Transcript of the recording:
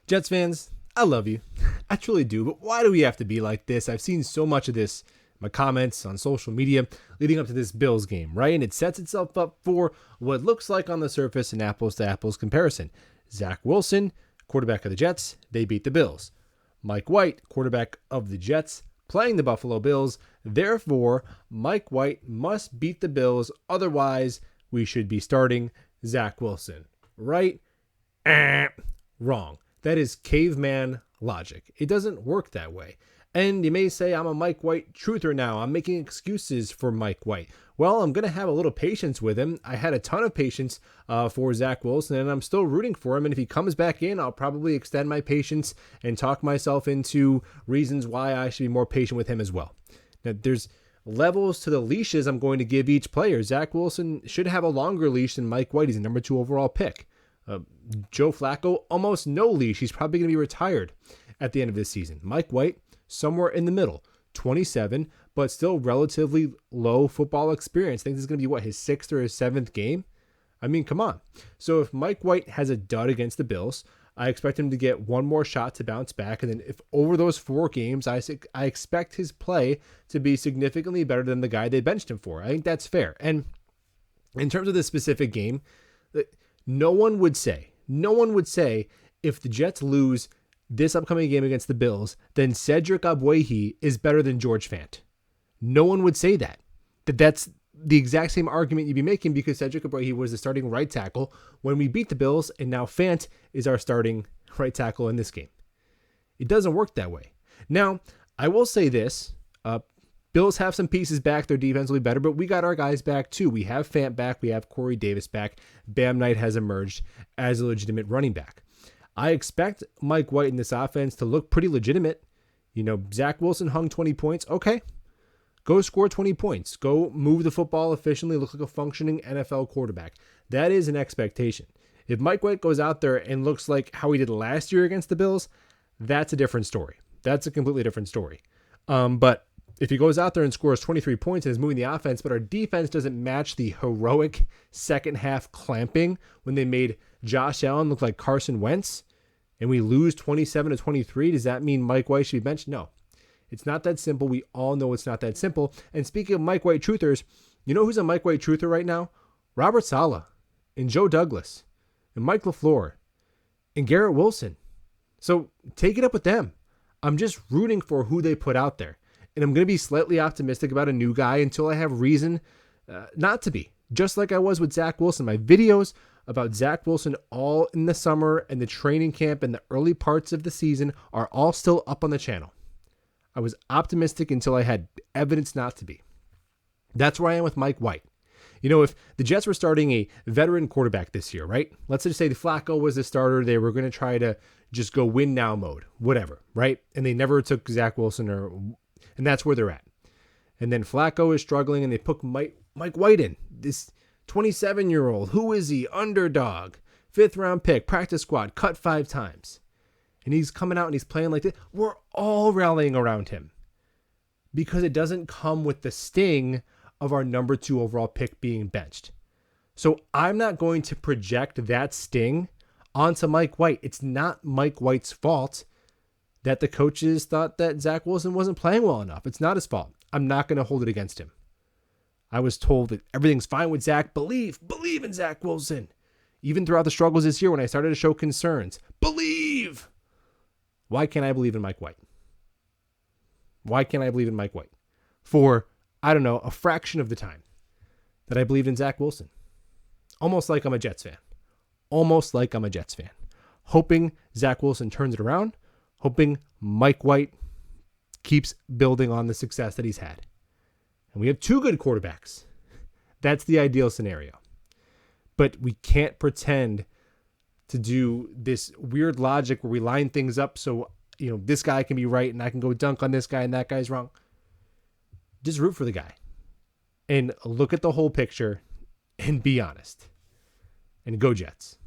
Jets fans, I love you. I truly do, but why do we have to be like this? I've seen so much of this in my comments on social media leading up to this Bills game, right? And it sets itself up for what looks like on the surface an apples to apples comparison. Zach Wilson, quarterback of the Jets, they beat the Bills. Mike White, quarterback of the Jets, playing the Buffalo Bills. Therefore, Mike White must beat the Bills. Otherwise, we should be starting Zach Wilson. Right? Wrong. That is caveman logic. It doesn't work that way. And you may say, I'm a Mike White truther now. I'm making excuses for Mike White. Well, I'm going to have a little patience with him. I had a ton of patience for Zach Wilson, and I'm still rooting for him. And if he comes back in, I'll probably extend my patience and talk myself into reasons why I should be more patient with him as well. Now, there's levels to the leashes I'm going to give each player. Zach Wilson should have a longer leash than Mike White. He's a number 2 overall pick. Joe Flacco, almost no leash. He's probably going to be retired at the end of this season. Mike White, somewhere in the middle, 27, but still relatively low football experience. I think this is going to be, his 6th or his 7th game? I mean, come on. So if Mike White has a dud against the Bills, I expect him to get one more shot to bounce back. And then if over those 4 games, I expect his play to be significantly better than the guy they benched him for. I think that's fair. And in terms of this specific game, no one would say if the Jets lose this upcoming game against the Bills, then Cedric Ogbuehi is better than George Fant. No one would say that. That's the exact same argument you'd be making because Cedric Ogbuehi was the starting right tackle when we beat the Bills, and now Fant is our starting right tackle in this game. It doesn't work that way. Now, I will say this. Bills have some pieces back. Their defense will be better, but we got our guys back too. We have Fant back. We have Corey Davis back. Bam Knight has emerged as a legitimate running back. I expect Mike White in this offense to look pretty legitimate. Zach Wilson hung 20 points. Okay. Go score 20 points. Go move the football efficiently. Look like a functioning NFL quarterback. That is an expectation. If Mike White goes out there and looks like how he did last year against the Bills, that's a different story. That's a completely different story. But if he goes out there and scores 23 points and is moving the offense, but our defense doesn't match the heroic second half clamping when they made Josh Allen look like Carson Wentz, and we lose 27-23, does that mean Mike White should be benched? No. It's not that simple. We all know it's not that simple. And speaking of Mike White truthers, you know who's a Mike White truther right now? Robert Saleh and Joe Douglas and Mike LaFleur and Garrett Wilson. So take it up with them. I'm just rooting for who they put out there. And I'm going to be slightly optimistic about a new guy until I have reason not to be. Just like I was with Zach Wilson. My videos about Zach Wilson all in the summer and the training camp and the early parts of the season are all still up on the channel. I was optimistic until I had evidence not to be. That's where I am with Mike White. If the Jets were starting a veteran quarterback this year, right? Let's just say the Flacco was the starter. They were going to try to just go win now mode, whatever, right? And they never took Zach Wilson, and that's where they're at. And then Flacco is struggling, and they put Mike White in. This 27-year-old, who is he? Underdog, 5th-round pick, practice squad, cut 5 times. And he's coming out and he's playing like this. We're all rallying around him because it doesn't come with the sting of our number 2 overall pick being benched. So I'm not going to project that sting onto Mike White. It's not Mike White's fault that the coaches thought that Zach Wilson wasn't playing well enough. It's not his fault. I'm not going to hold it against him. I was told that everything's fine with Zach. Believe in Zach Wilson. Even throughout the struggles this year when I started to show concerns. Believe. Why can't I believe in Mike White? Why can't I believe in Mike White? For, a fraction of the time that I believed in Zach Wilson. Almost like I'm a Jets fan. Hoping Zach Wilson turns it around. Hoping Mike White keeps building on the success that he's had. And we have 2 good quarterbacks. That's the ideal scenario. But we can't pretend to do this weird logic where we line things up so, this guy can be right and I can go dunk on this guy and that guy's wrong. Just root for the guy and look at the whole picture and be honest. And go Jets.